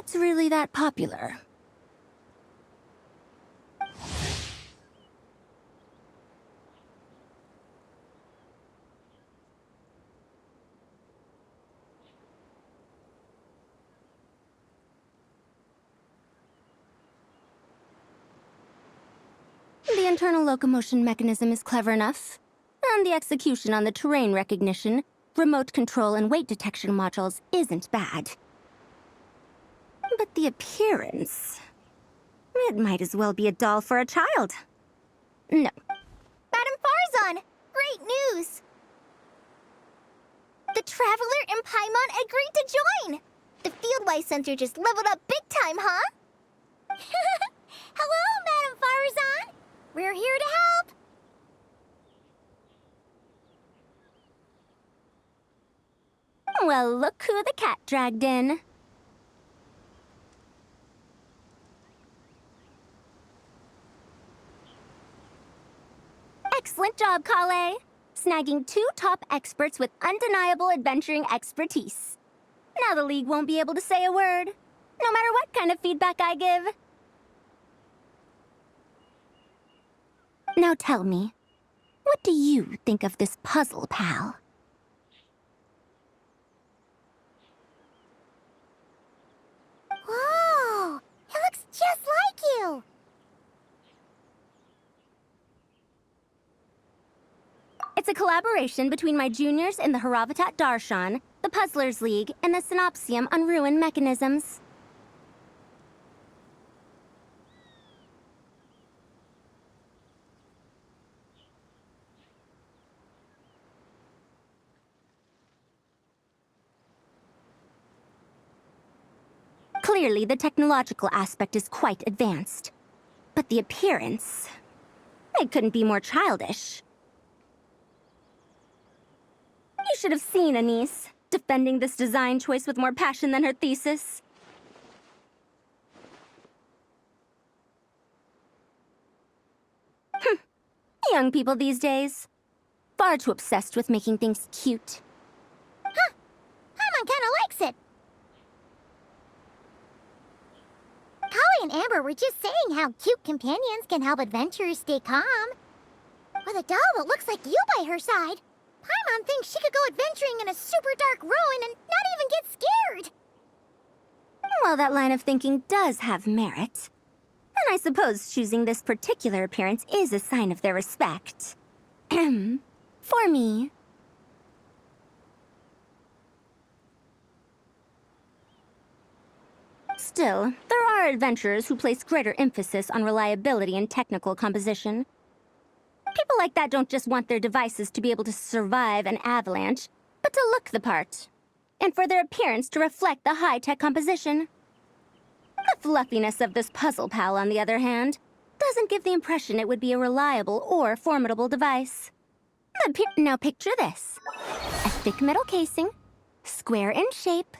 it's really that popular. The internal locomotion mechanism is clever enough, and the execution on the terrain recognition, remote control, and weight detection modules isn't bad. But the appearance... it might as well be a doll for a child. No. Madam Farzan, great news! The Traveler and Paimon agreed to join! The Fieldwise Center just leveled up big time, huh? Hello, Madam Farzan! We're here to help! Well, look who the cat dragged in. Excellent job, Kale. Snagging 2 top experts with undeniable adventuring expertise. Now the League won't be able to say a word, no matter what kind of feedback I give. Now tell me, what do you think of this puzzle, pal? Whoa! It looks just like you! It's a collaboration between my juniors in the Haravatat Darshan, the Puzzlers League, and the Synopsium on ruin mechanisms. Clearly, the technological aspect is quite advanced. But the appearance... it couldn't be more childish. You should have seen Anise, defending this design choice with more passion than her thesis. Young people these days. Far too obsessed with making things cute. Huh. Paimon kinda likes it. Kali and Amber were just saying how cute companions can help adventurers stay calm. With a doll that looks like you by her side, Paimon thinks she could go adventuring in a super dark ruin and not even get scared. Well, that line of thinking does have merit. And I suppose choosing this particular appearance is a sign of their respect. For me. Still, there are adventurers who place greater emphasis on reliability and technical composition. People like that don't just want their devices to be able to survive an avalanche, but to look the part. And for their appearance to reflect the high-tech composition. The fluffiness of this puzzle pal, on the other hand, doesn't give the impression it would be a reliable or formidable device. Now picture this. A thick metal casing, square in shape,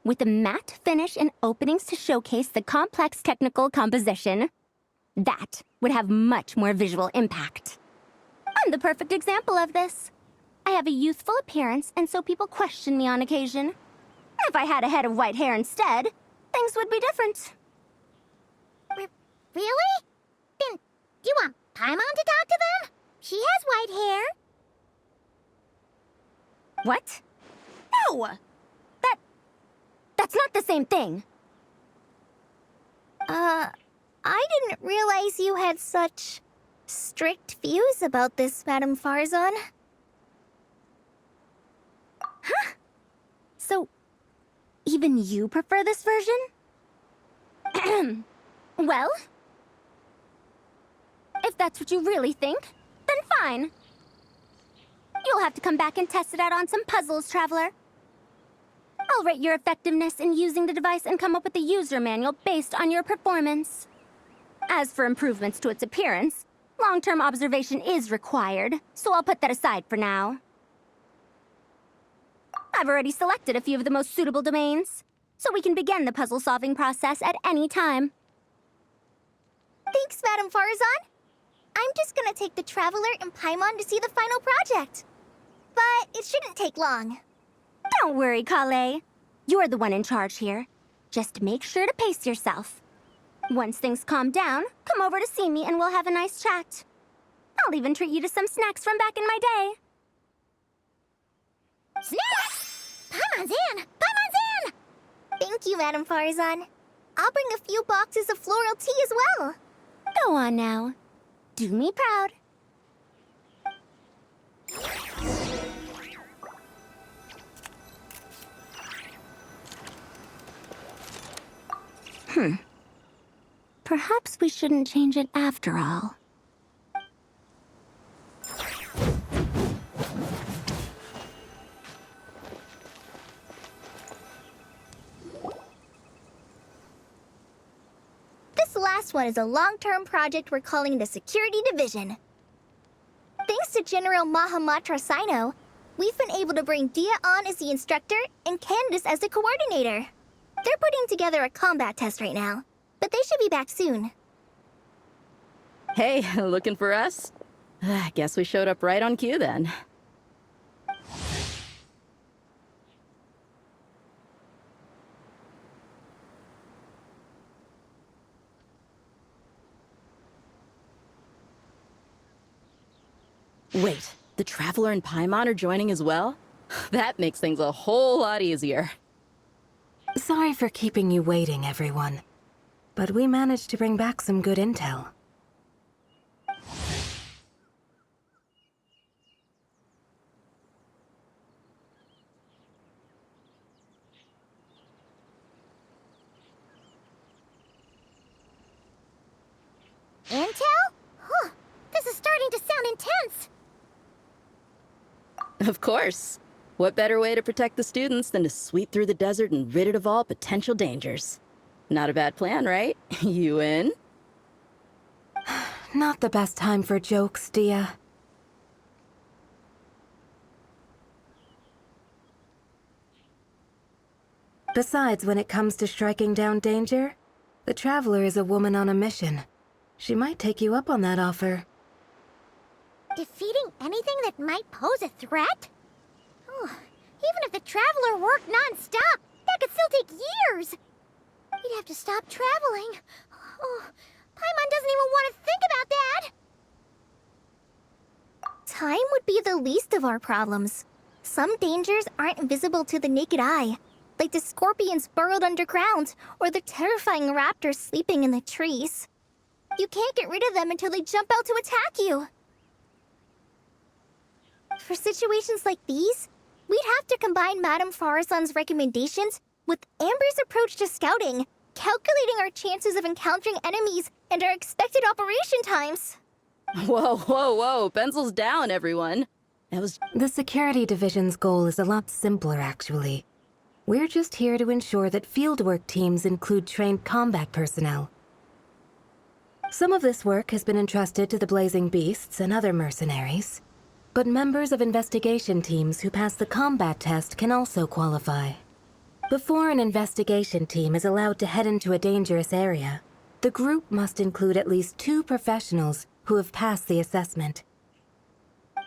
with a matte finish and openings to showcase the complex technical composition. That would have much more visual impact. I'm the perfect example of this. I have a youthful appearance, and so people question me on occasion. If I had a head of white hair instead, things would be different. Really? Then, do you want Paimon to talk to them? She has white hair. What? No! That's not the same thing. I didn't realize you had such strict views about this, Madam Farzan. Huh? So, even you prefer this version? Well, if that's what you really think, then fine. You'll have to come back and test it out on some puzzles, Traveler. I'll rate your effectiveness in using the device and come up with a user manual based on your performance. As for improvements to its appearance, long-term observation is required, so I'll put that aside for now. I've already selected a few of the most suitable domains, so we can begin the puzzle-solving process at any time. Thanks, Madam Farzan. I'm just gonna take the Traveler and Paimon to see the final project. But it shouldn't take long. Don't worry, Kale. You're the one in charge here. Just make sure to pace yourself. Once things calm down, come over to see me and we'll have a nice chat. I'll even treat you to some snacks from back in my day. Snacks! Paimon's in! Paimon's in! Thank you, Madam Farzan. I'll bring a few boxes of floral tea as well. Go on now. Do me proud. Perhaps we shouldn't change it after all. This last one is a long-term project we're calling the Security Division. Thanks to General Mahamatra Sino, we've been able to bring Dia on as the instructor and Candace as the coordinator. They're putting together a combat test right now, but they should be back soon. Hey, looking for us? Guess we showed up right on cue then. Wait, the Traveler and Paimon are joining as well? That makes things a whole lot easier. Sorry for keeping you waiting, everyone. But we managed to bring back some good intel. Intel? Huh. This is starting to sound intense. Of course. What better way to protect the students than to sweep through the desert and rid it of all potential dangers? Not a bad plan, right? You in? Not the best time for jokes, Dia. Besides, when it comes to striking down danger, the Traveler is a woman on a mission. She might take you up on that offer. Defeating anything that might pose a threat? Oh, even if the Traveler worked non-stop, that could still take years. We'd have to stop traveling. Oh, Paimon doesn't even want to think about that. Time would be the least of our problems. Some dangers aren't visible to the naked eye, like the scorpions burrowed underground or the terrifying raptors sleeping in the trees. You can't get rid of them until they jump out to attack you. For situations like these, we'd have to combine Madame Farazan's recommendations with Amber's approach to scouting, calculating our chances of encountering enemies and our expected operation times. Whoa, whoa, whoa. Pencils down, everyone. That was... The Security Division's goal is a lot simpler, actually. We're just here to ensure that fieldwork teams include trained combat personnel. Some of this work has been entrusted to the Blazing Beasts and other mercenaries, but members of investigation teams who pass the combat test can also qualify. Before an investigation team is allowed to head into a dangerous area, the group must include at least 2 professionals who have passed the assessment.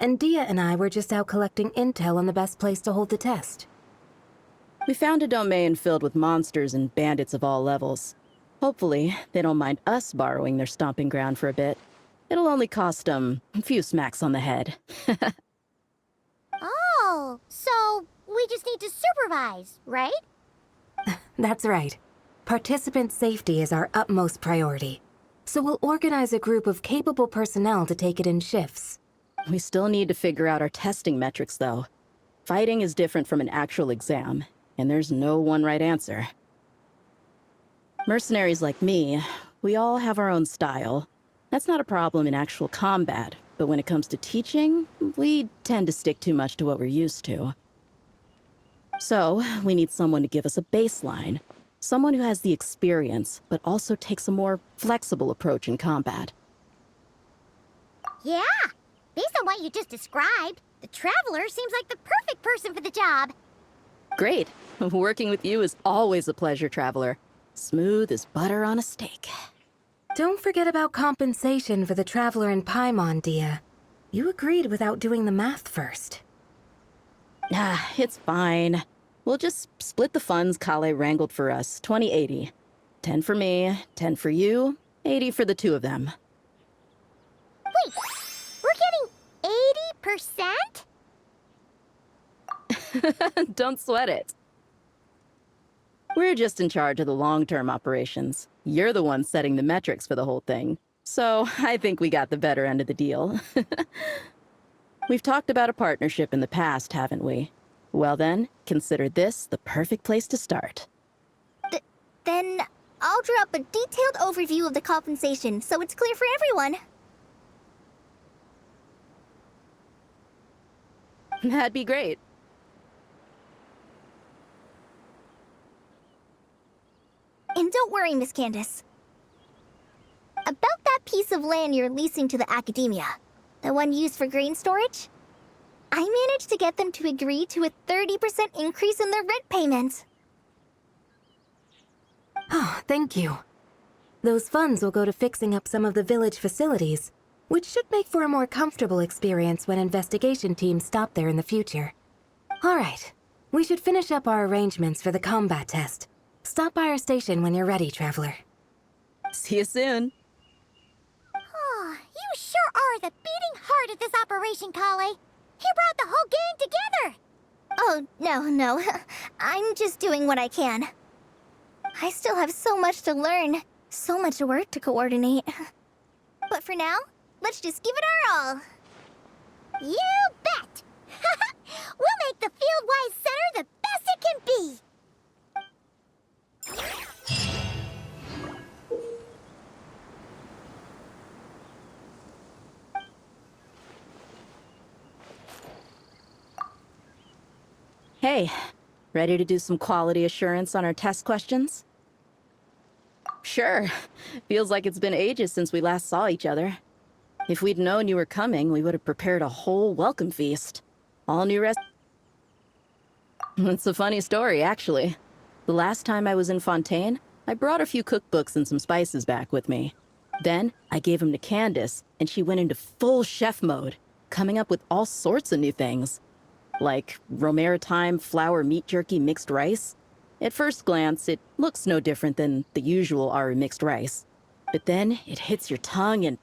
And Dia and I were just out collecting intel on the best place to hold the test. We found a domain filled with monsters and bandits of all levels. Hopefully, they don't mind us borrowing their stomping ground for a bit. It'll only cost them a few smacks on the head. Oh, so we just need to supervise, right? That's right. Participant safety is our utmost priority. So we'll organize a group of capable personnel to take it in shifts. We still need to figure out our testing metrics, though. Fighting is different from an actual exam, and there's no one right answer. Mercenaries like me, we all have our own style. That's not a problem in actual combat, but when it comes to teaching, we tend to stick too much to what we're used to. So, we need someone to give us a baseline. Someone who has the experience, but also takes a more flexible approach in combat. Yeah, based on what you just described, the Traveler seems like the perfect person for the job. Great. Working with you is always a pleasure, Traveler. Smooth as butter on a steak. Don't forget about compensation for the Traveler and Paimon, Dia. You agreed without doing the math first. Ah, it's fine. We'll just split the funds Kale wrangled for us, 20-80. 10 for me, 10 for you, 80 for the two of them. Wait, we're getting 80%? Don't sweat it. We're just in charge of the long-term operations. You're the one setting the metrics for the whole thing. So I think we got the better end of the deal. We've talked about a partnership in the past, haven't we? Well then, consider this the perfect place to start. Then I'll draw up a detailed overview of the compensation so it's clear for everyone. That'd be great. And don't worry, Miss Candace. About that piece of land you're leasing to the academia, the one used for grain storage, I managed to get them to agree to a 30% increase in their rent payments. Oh, thank you. Those funds will go to fixing up some of the village facilities, which should make for a more comfortable experience when investigation teams stop there in the future. All right, we should finish up our arrangements for the combat test. Stop by our station when you're ready, Traveler. See you soon. Oh, you sure are the beating heart of this operation, Kale. He brought the whole gang together. Oh, no. I'm just doing what I can. I still have so much to learn, so much work to coordinate. But for now, let's just give it our all. You bet! We'll make the Field-Wise Center the best it can be! Hey, ready to do some quality assurance on our test questions? Sure. Feels like it's been ages since we last saw each other. If we'd known you were coming, we would have prepared a whole welcome feast. All new It's a funny story, actually. The last time I was in Fontaine, I brought a few cookbooks and some spices back with me. Then, I gave them to Candace, and she went into full chef mode, coming up with all sorts of new things. Like Romero thyme flour meat jerky mixed rice. At first glance, it looks no different than the usual Aru mixed rice. But then, it hits your tongue and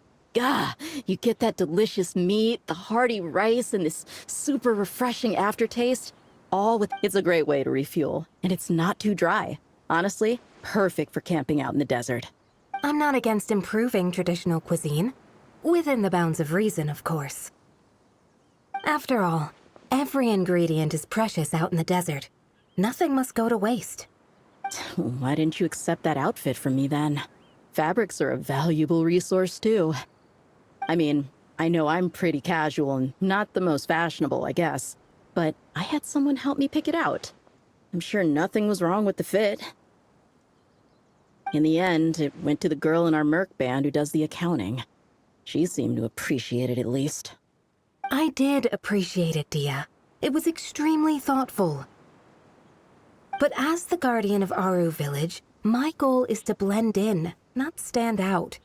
you get that delicious meat, the hearty rice, and this super refreshing aftertaste. It's a great way to refuel, and it's not too dry. Honestly, perfect for camping out in the desert. I'm not against improving traditional cuisine. Within the bounds of reason, of course. After all, every ingredient is precious out in the desert. Nothing must go to waste. Why didn't you accept that outfit from me then? Fabrics are a valuable resource too. I mean, I know I'm pretty casual and not the most fashionable, I guess. But I had someone help me pick it out. I'm sure nothing was wrong with the fit. In the end, it went to the girl in our Merc band who does the accounting. She seemed to appreciate it at least. I did appreciate it, Dia. It was extremely thoughtful. But as the guardian of Aru Village, my goal is to blend in, not stand out.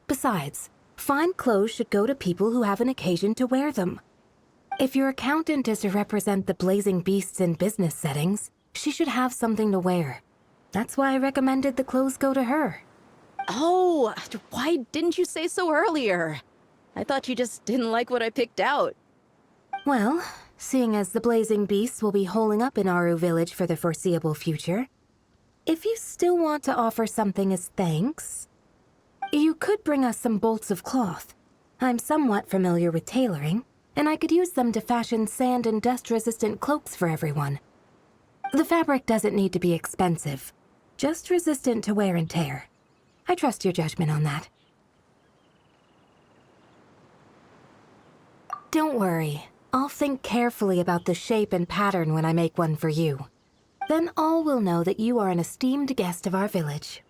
Besides, fine clothes should go to people who have an occasion to wear them. If your accountant is to represent the blazing beasts in business settings, she should have something to wear. That's why I recommended the clothes go to her. Oh, why didn't you say so earlier? I thought you just didn't like what I picked out. Well, seeing as the blazing beasts will be holing up in Aru Village for the foreseeable future, if you still want to offer something as thanks, you could bring us some bolts of cloth. I'm somewhat familiar with tailoring, and I could use them to fashion sand and dust-resistant cloaks for everyone. The fabric doesn't need to be expensive, just resistant to wear and tear. I trust your judgment on that. Don't worry. I'll think carefully about the shape and pattern when I make one for you. Then all will know that you are an esteemed guest of our village.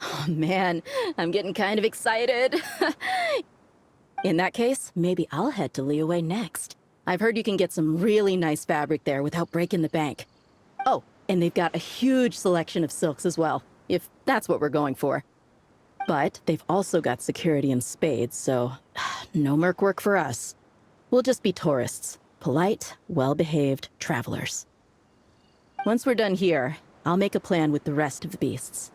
Oh man, I'm getting kind of excited. In that case, maybe I'll head to Liyue next. I've heard you can get some really nice fabric there without breaking the bank. Oh, and they've got a huge selection of silks as well, if that's what we're going for. But they've also got security in spades, so no merc work for us. We'll just be tourists. polite, well-behaved travelers. Once we're done here, I'll make a plan with the rest of the beasts.